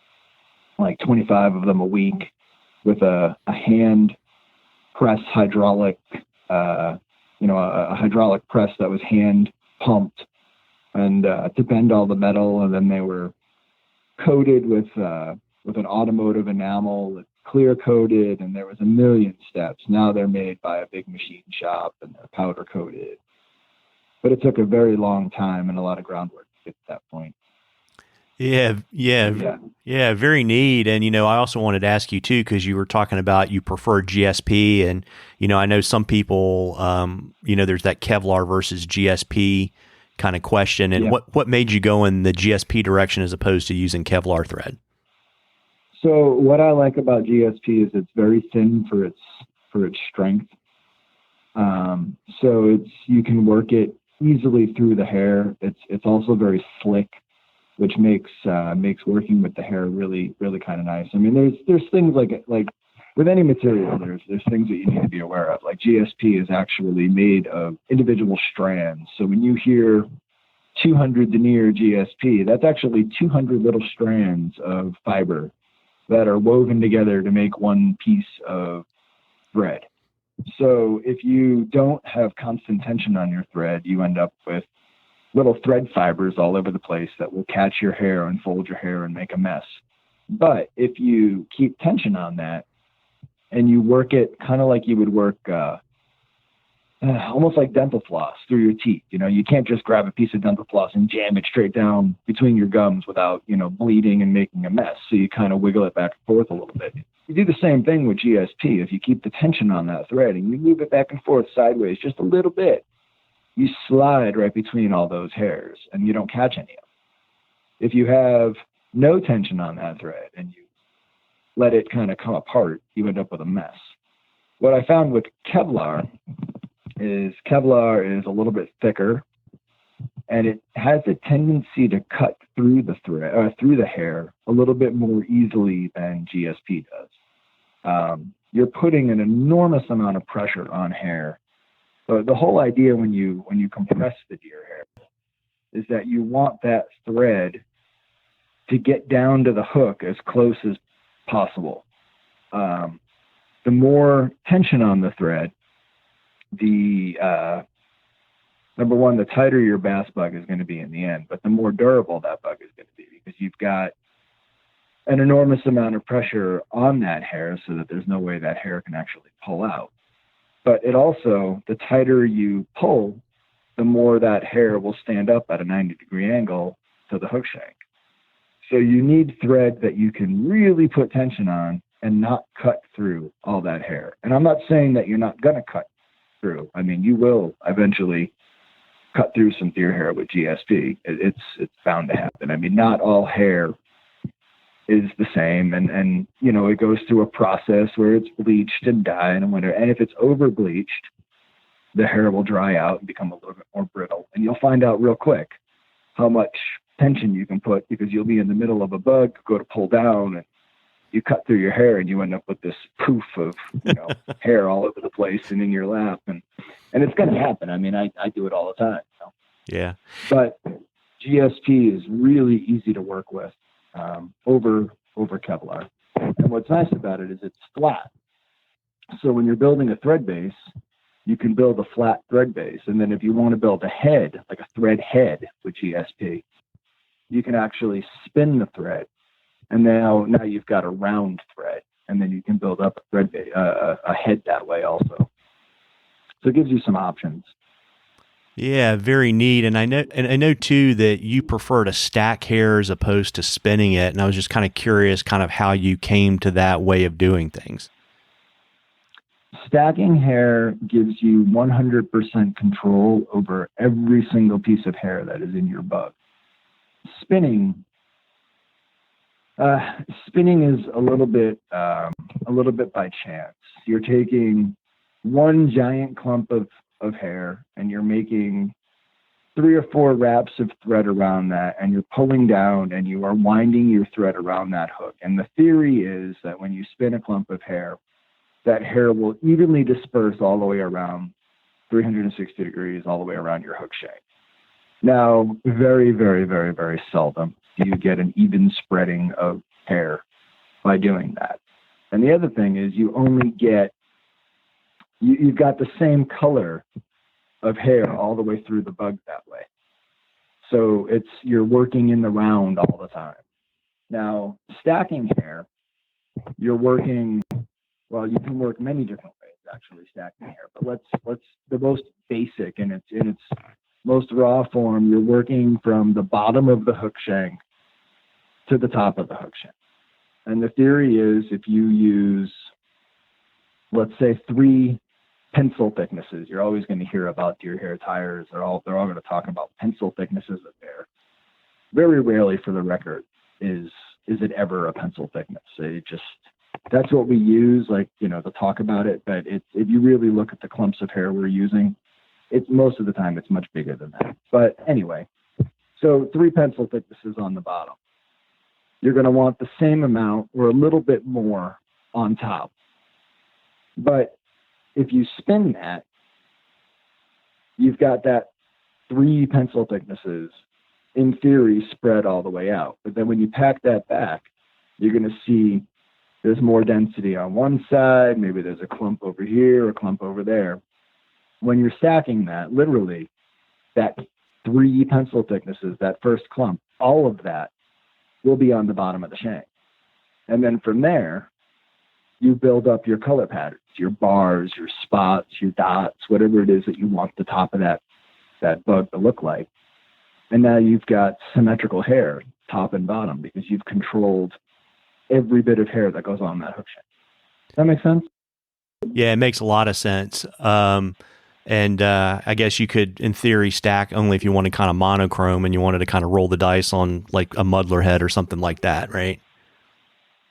like 25 of them a week, with a hand press hydraulic, a hydraulic press that was hand pumped, and to bend all the metal. And then they were coated with an automotive enamel, clear coated, and there was a million steps. Now they're made by a big machine shop, and they're powder coated. But it took a very long time and a lot of groundwork to get to that point. Yeah, very neat. And, I also wanted to ask you too, because you were talking about you prefer GSP, and, I know some people, there's that Kevlar versus GSP kind of question. And what made you go in the GSP direction as opposed to using Kevlar thread? So what I like about GSP is it's very thin for its strength. So you can work it easily through the hair. It's also very slick, which makes working with the hair really, really kind of nice. I mean, there's things like with any material, there's things that you need to be aware of. Like GSP is actually made of individual strands. So when you hear 200 denier GSP, that's actually 200 little strands of fiber that are woven together to make one piece of thread. So if you don't have constant tension on your thread, you end up with little thread fibers all over the place that will catch your hair and fold your hair and make a mess. But if you keep tension on that and you work it kind of like you would work almost like dental floss through your teeth, you can't just grab a piece of dental floss and jam it straight down between your gums without, bleeding and making a mess. So you kind of wiggle it back and forth a little bit. You do the same thing with GSP. If you keep the tension on that thread and you move it back and forth sideways just a little bit, you slide right between all those hairs and you don't catch any of them. If you have no tension on that thread and you let it kind of come apart, you end up with a mess. What I found with Kevlar is a little bit thicker, and it has a tendency to cut through the thread, through the hair a little bit more easily than GSP does. You're putting an enormous amount of pressure on hair. So the whole idea when you compress the deer hair is that you want that thread to get down to the hook as close as possible. The more tension on the thread, the number one, the tighter your bass bug is going to be in the end, but the more durable that bug is going to be, because you've got an enormous amount of pressure on that hair so that there's no way that hair can actually pull out. But it also, the tighter you pull, the more that hair will stand up at a 90-degree angle to the hook shank. So you need thread that you can really put tension on and not cut through all that hair. And I'm not saying that you're not going to cut through. I mean, you will eventually cut through some deer hair with GSP. It's bound to happen. I mean, not all hair is the same, and you know, it goes through a process where it's bleached and dyed and whatever. And if it's over bleached, the hair will dry out and become a little bit more brittle. And you'll find out real quick how much tension you can put, because you'll be in the middle of a bug, go to pull down, and you cut through your hair and you end up with this poof of, you know, hair all over the place and in your lap. And it's going to happen. I mean, I do it all the time. So. Yeah. But GSP is really easy to work with over Kevlar. And what's nice about it is it's flat. So when you're building a thread base, you can build a flat thread base. And then if you want to build a head, like a thread head with GSP, you can actually spin the thread. And now you've got a round thread, and then you can build up a thread base, a head that way also. So it gives you some options. Yeah, very neat. And I know too that you prefer to stack hair as opposed to spinning it. And I was just kind of curious, kind of how you came to that way of doing things. Stacking hair gives you 100% control over every single piece of hair that is in your bug. Spinning is a little bit by chance. You're taking one giant clump of hair and you're making 3 or 4 wraps of thread around that, and you're pulling down and you are winding your thread around that hook. And the theory is that when you spin a clump of hair, that hair will evenly disperse all the way around 360 degrees, all the way around your hook shank. Now, very, very, very, very seldom do you get an even spreading of hair by doing that. And the other thing is you've got the same color of hair all the way through the bug that way. So you're working in the round all the time. Now, stacking hair, you can work many different ways actually stacking hair, but let's the most basic in its most raw form, you're working from the bottom of the hook shank to the top of the hook shank. And the theory is if you use, let's say, 3 pencil thicknesses, you're always going to hear about deer hair tires. They're all going to talk about pencil thicknesses of hair. Very rarely, for the record, is it ever a pencil thickness. That's what we use, to talk about it. But if you really look at the clumps of hair we're using, most of the time it's much bigger than that. But anyway, so 3 pencil thicknesses on the bottom. You're going to want the same amount or a little bit more on top. But if you spin that, you've got that 3 pencil thicknesses, in theory, spread all the way out. But then when you pack that back, you're going to see there's more density on one side. Maybe there's a clump over here, a clump over there. When you're stacking that, literally, that 3 pencil thicknesses, that first clump, all of that will be on the bottom of the shank. And then from there, you build up your color patterns, your bars, your spots, your dots, whatever it is that you want the top of that bug to look like. And now you've got symmetrical hair, top and bottom, because you've controlled every bit of hair that goes on that hook shank. Does that make sense? Yeah, it makes a lot of sense. And I guess you could, in theory, stack only if you wanted kind of monochrome and you wanted to kind of roll the dice on like a muddler head or something like that, right?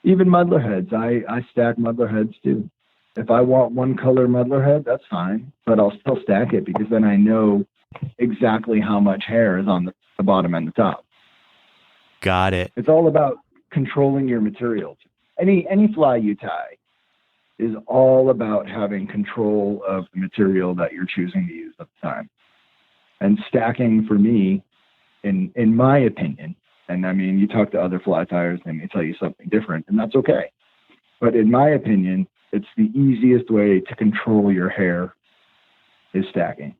Even muddler heads, I stack muddler heads too. If I want one color muddler head, that's fine, but I'll still stack it because then I know exactly how much hair is on the bottom and the top. Got it. It's all about controlling your materials. Any fly you tie is all about having control of the material that you're choosing to use at the time. And stacking for me, in my opinion, and I mean, you talk to other fly tyers, they may tell you something different, and that's okay. But in my opinion, it's the easiest way to control your hair is stacking.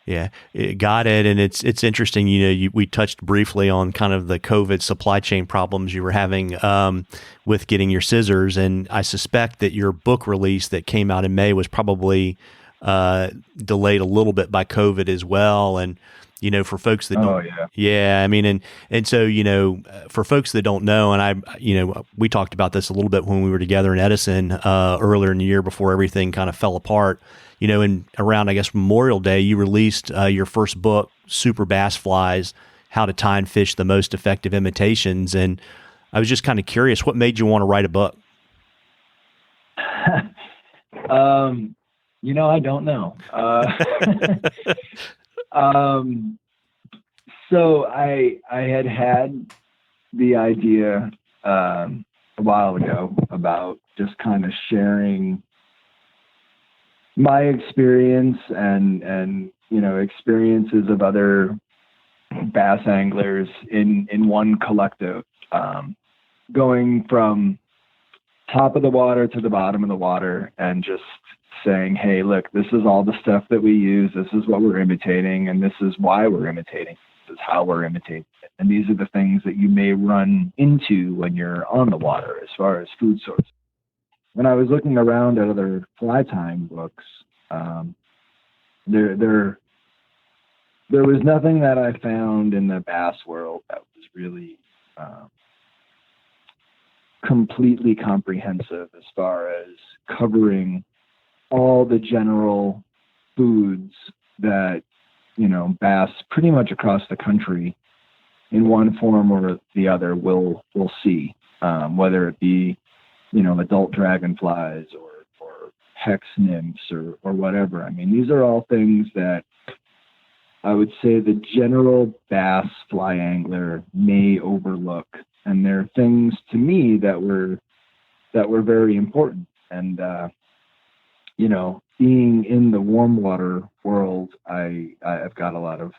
Yeah, got it. And it's interesting. We touched briefly on kind of the COVID supply chain problems you were having with getting your scissors, and I suspect that your book release that came out in May was probably delayed a little bit by COVID as well. And for folks that don't, I mean, and so for folks that don't know, and we talked about this a little bit when we were together in Edison earlier in the year before everything kind of fell apart. In around, I guess, Memorial Day, you released your first book, Super Bass Flies, How to Tie and Fish the Most Effective Imitations. And I was just kind of curious, what made you want to write a book? I don't know. So I had the idea a while ago about just kind of sharing my experience and experiences of other bass anglers in one collective, going from top of the water to the bottom of the water and just saying, hey, look, this is all the stuff that we use. This is what we're imitating, and this is why we're imitating. This is how we're imitating it. And these are the things that you may run into when you're on the water as far as food sources. When I was looking around at other fly tying books, there was nothing that I found in the bass world that was really completely comprehensive as far as covering all the general foods that bass pretty much across the country in one form or the other will see, whether it be adult dragonflies or hex nymphs or whatever. I mean, these are all things that I would say the general bass fly angler may overlook, and they're things to me that were very important. And being in the warm water world, I've got a lot of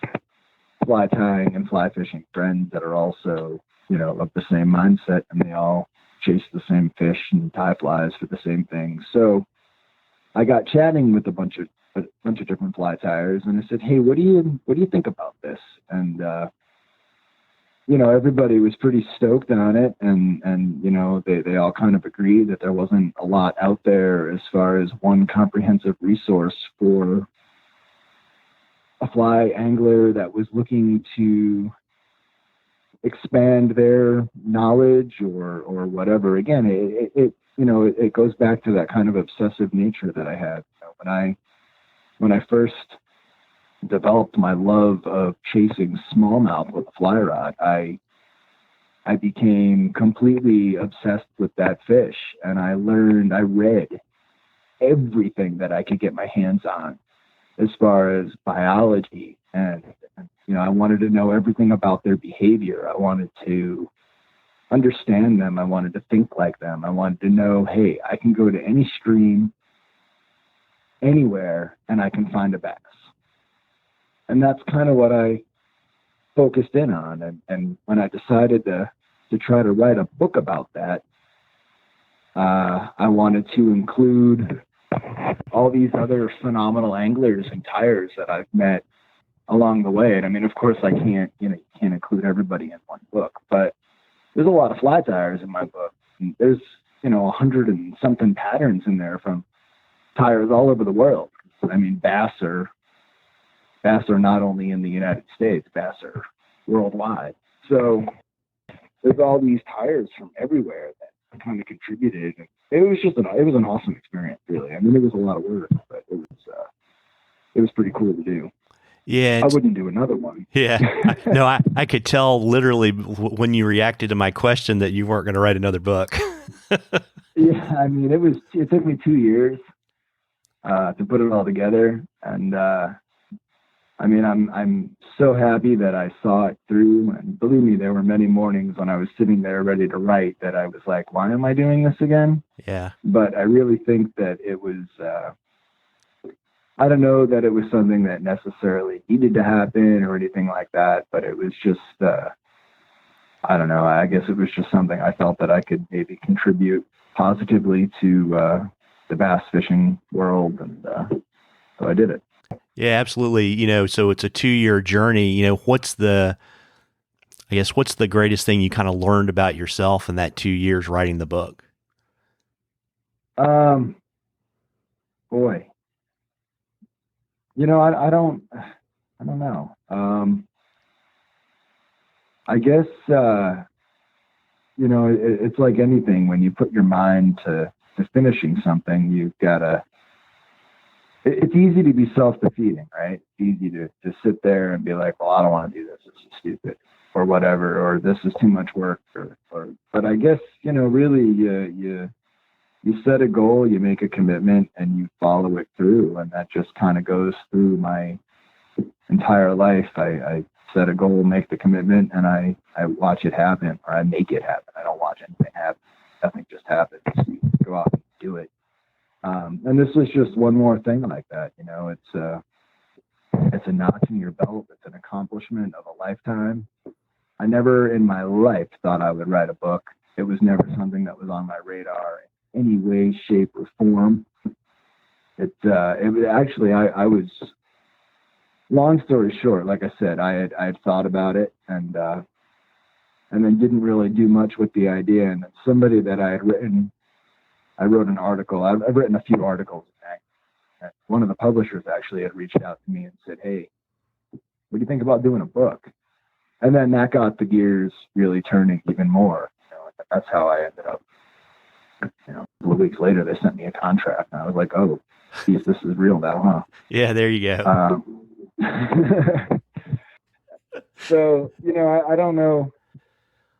fly tying and fly fishing friends that are also of the same mindset, and they all chase the same fish and tie flies for the same thing. So I got chatting with a bunch of different fly tyers, and I said, hey, what do you think about this? And everybody was pretty stoked on it, and they all kind of agreed that there wasn't a lot out there as far as one comprehensive resource for a fly angler that was looking to expand their knowledge or whatever. Again, it goes back to that kind of obsessive nature that I had. When I first developed my love of chasing smallmouth with a fly rod, I became completely obsessed with that fish, and I read everything that I could get my hands on as far as biology, and I wanted to know everything about their behavior. I wanted to understand them. I wanted to think like them. I wanted to know, hey, I can go to any stream anywhere and I can find a bass. And that's kind of what I focused in on. And when I decided to try to write a book about that, I wanted to include all these other phenomenal anglers and tyers that I've met along the way. And I mean, of course, I can't include everybody in one book, but there's a lot of fly tyers in my book. And there's 100 and something patterns in there from tyers all over the world. I mean, bass are not only in the United States, bass are worldwide. So there's all these tyers from everywhere that kind of contributed. It was an awesome experience, really. I mean, it was a lot of work, but it was it was pretty cool to do. Yeah. I wouldn't do another one. Yeah. I could tell literally when you reacted to my question that you weren't going to write another book. Yeah, I mean, it took me 2 years to put it all together, and I mean, I'm so happy that I saw it through. And believe me, there were many mornings when I was sitting there ready to write that I was like, why am I doing this again? Yeah. But I really think that it was, I don't know that it was something that necessarily needed to happen or anything like that, but it was just, I don't know. I guess it was just something I felt that I could maybe contribute positively to the bass fishing world. And so I did it. Yeah, absolutely. So it's a 2-year journey. What's the greatest thing you kind of learned about yourself in that 2 years writing the book? Boy, I don't know. I guess, it's like anything. When you put your mind to finishing something, you've got to, it's easy to be self-defeating, right? It's easy to sit there and be like, well, I don't want to do this. This is stupid or whatever, or this is too much work but I guess, really you set a goal, you make a commitment, and you follow it through. And that just kind of goes through my entire life. I set a goal, make the commitment, and I watch it happen, or I make it happen. I don't watch anything happen. Nothing just happens. You go out and do it. And this was just one more thing like that. It's a notch in your belt. It's an accomplishment of a lifetime. I never in my life thought I would write a book. It was never something that was on my radar in any way, shape, or form. It was actually, I was, long story short, like I said, I had thought about it and then didn't really do much with the idea. And somebody that I wrote an article. I've written a few articles. And one of the publishers actually had reached out to me and said, hey, what do you think about doing a book? And then that got the gears really turning even more. That's how I ended up. A couple of weeks later, they sent me a contract, and I was like, "Oh, geez, this is real now, huh?" Yeah, there you go. So I don't know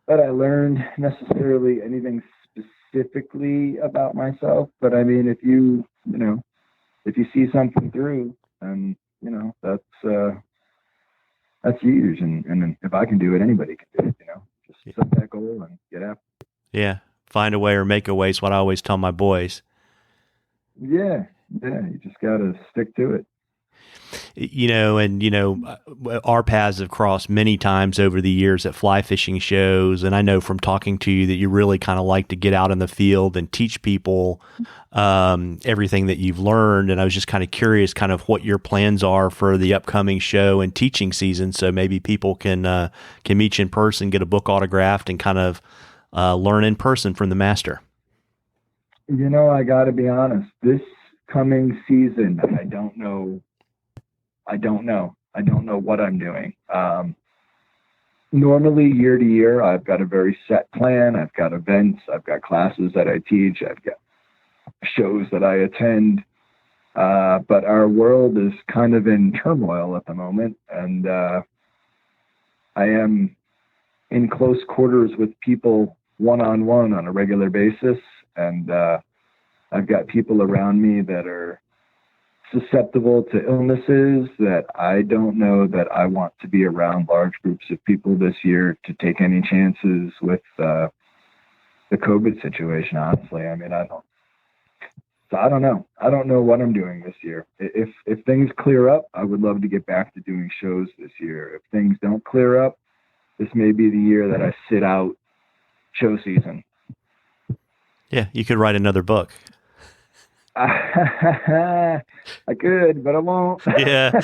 that I learned necessarily anything specifically about myself, but I mean, if you see something through, then that's huge. And if I can do it, anybody can do it. Just set that goal and get after it. Yeah, find a way or make a way is what I always tell my boys. Yeah, you just got to stick to it. Our paths have crossed many times over the years at fly fishing shows. And I know from talking to you that you really kind of like to get out in the field and teach people everything that you've learned. And I was just kind of curious kind of what your plans are for the upcoming show and teaching season. So maybe people can meet you in person, get a book autographed, and kind of learn in person from the master. I got to be honest, this coming season, I don't know what I'm doing. Normally, year to year, I've got a very set plan. I've got events. I've got classes that I teach. I've got shows that I attend. But our world is kind of in turmoil at the moment. And I am in close quarters with people one-on-one on a regular basis. And I've got people around me that are susceptible to illnesses that I don't know that I want to be around large groups of people this year to take any chances with the COVID situation, honestly. I mean, I don't know. I don't know what I'm doing this year. If things clear up, I would love to get back to doing shows this year. If things don't clear up, this may be the year that I sit out show season. Yeah, you could write another book. I could, but I won't. Yeah.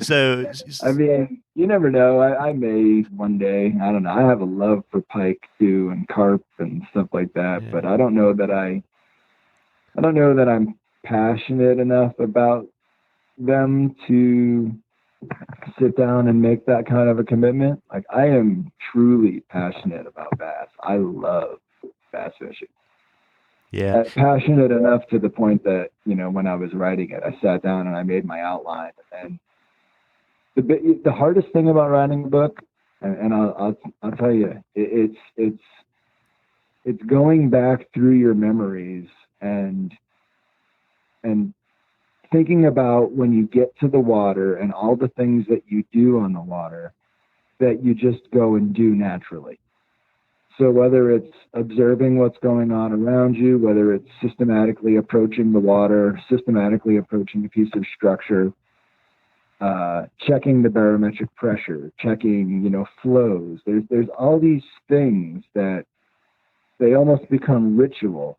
So, I mean, you never know. I may one day. I don't know. I have a love for pike too, and carp and stuff like that. Yeah. But I don't know that I'm passionate enough about them to sit down and make that kind of a commitment. Like, I am truly passionate about bass. I love bass fishing. Yeah. Passionate enough to the point that, when I was writing it, I sat down and I made my outline. And the hardest thing about writing a book, and I'll tell you, it's going back through your memories and thinking about when you get to the water and all the things that you do on the water that you just go and do naturally. So whether it's observing what's going on around you, whether it's systematically approaching the water, systematically approaching a piece of structure, checking the barometric pressure, checking, flows. There's all these things that they almost become ritual.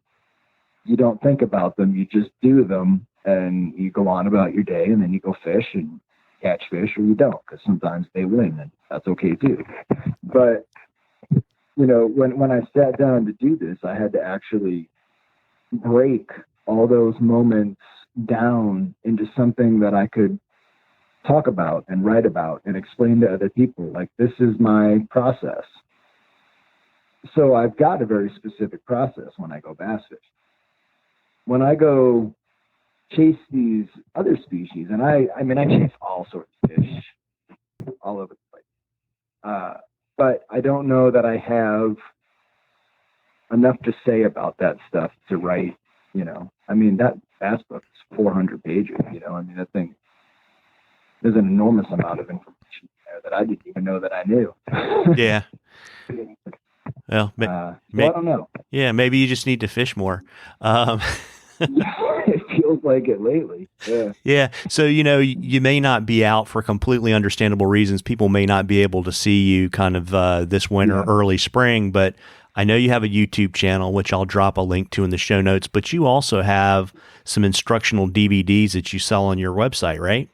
You don't think about them, you just do them, and you go on about your day, and then you go fish and catch fish, or you don't, because sometimes they win, and that's okay too. But when I sat down to do this, I had to actually break all those moments down into something that I could talk about and write about and explain to other people. Like, this is my process. So I've got a very specific process when I go bass fish. When I go chase these other species, and I chase all sorts of fish all over the place. But I don't know that I have enough to say about that stuff to write, that bass book is 400 pages, that thing, there's an enormous amount of information there that I didn't even know that I knew. Yeah. Well, so I don't know. Yeah, maybe you just need to fish more. It feels like it lately. Yeah. Yeah. So, you may not be out for completely understandable reasons. People may not be able to see you kind of this winter, early spring, but I know you have a YouTube channel, which I'll drop a link to in the show notes, but you also have some instructional DVDs that you sell on your website, right?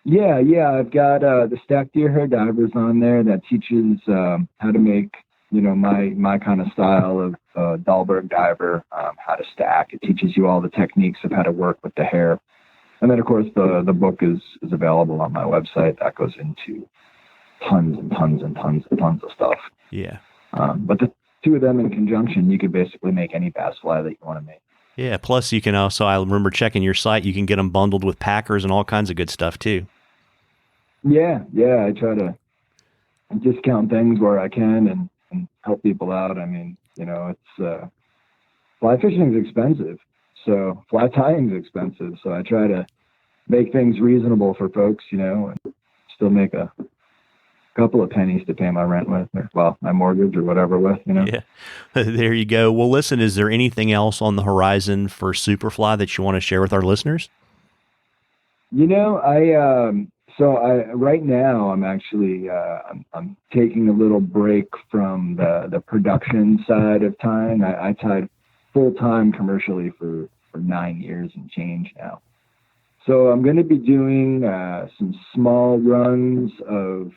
Yeah. I've got the Stacked Deer Hair Divers on there that teaches how to make, my kind of style of Dahlberg diver, how to stack. It teaches you all the techniques of how to work with the hair. And then, of course, the book is available on my website. That goes into tons and tons and tons and tons of stuff. Yeah. But the two of them in conjunction, you could basically make any bass fly that you want to make. Yeah. Plus, you can also, I remember checking your site, you can get them bundled with packers and all kinds of good stuff too. Yeah. I try to discount things where I can and help people out. It's fly fishing is expensive, so fly tying is expensive. So I try to make things reasonable for folks, and still make a couple of pennies to pay my rent with, or my mortgage or whatever with. Yeah, there you go. Well, listen, is there anything else on the horizon for Superfly that you want to share with our listeners? Right now I'm actually I'm taking a little break from the production side of tying. I tied full time commercially for 9 years and change now. So I'm going to be doing some small runs of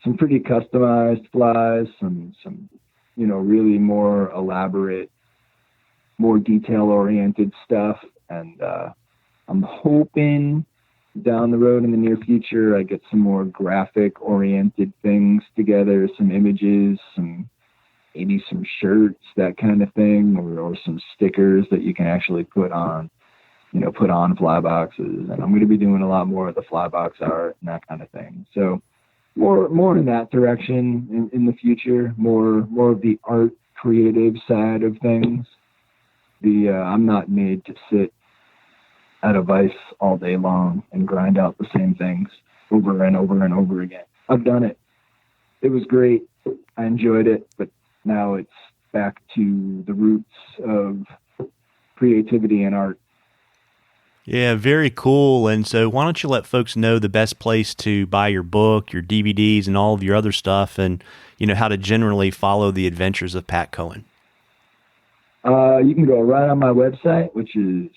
some pretty customized flies, some really more elaborate, more detail oriented stuff, and I'm hoping down the road in the near future I get some more graphic oriented things together, some images, maybe some shirts, that kind of thing, or some stickers that you can actually put on fly boxes. And I'm going to be doing a lot more of the fly box art and that kind of thing. So more in that direction in the future, more of the art creative side of things. I'm not made to sit at a vise all day long and grind out the same things over and over and over again. I've done it. It was great. I enjoyed it, but now it's back to the roots of creativity and art. Yeah, very cool. And so why don't you let folks know the best place to buy your book, your DVDs, and all of your other stuff, and how to generally follow the adventures of Pat Cohen? You can go right on my website, which is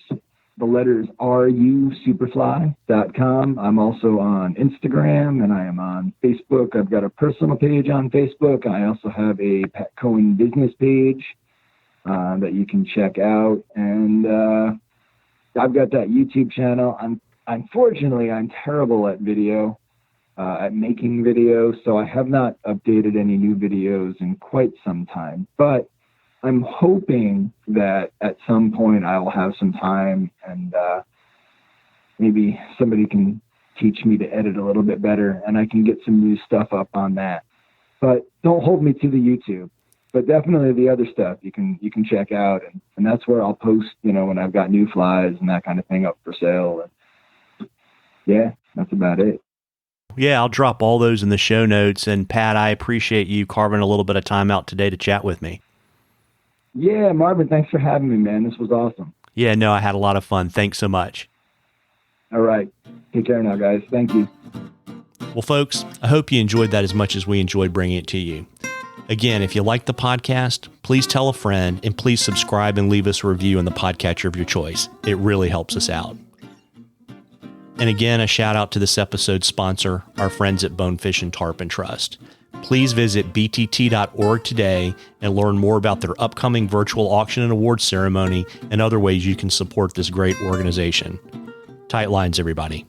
the letters rusuperfly.com. I'm also on Instagram, and I am on Facebook. I've got a personal page on Facebook, and I also have a Pat Cohen business page that you can check out. And I've got that YouTube channel. Unfortunately, I'm terrible at video, at making videos, so I have not updated any new videos in quite some time. But I'm hoping that at some point I will have some time and maybe somebody can teach me to edit a little bit better and I can get some new stuff up on that. But don't hold me to the YouTube. But definitely the other stuff you can check out, and that's where I'll post, when I've got new flies and that kind of thing up for sale. And yeah, that's about it. Yeah, I'll drop all those in the show notes. And Pat, I appreciate you carving a little bit of time out today to chat with me. Yeah, Marvin, thanks for having me, man. This was awesome. Yeah, no, I had a lot of fun. Thanks so much. All right. Take care now, guys. Thank you. Well, folks, I hope you enjoyed that as much as we enjoyed bringing it to you. Again, if you like the podcast, please tell a friend and please subscribe and leave us a review in the podcatcher of your choice. It really helps us out. And again, a shout out to this episode's sponsor, our friends at Bonefish and Tarpon Trust. Please visit btt.org today and learn more about their upcoming virtual auction and awards ceremony and other ways you can support this great organization. Tight lines, everybody.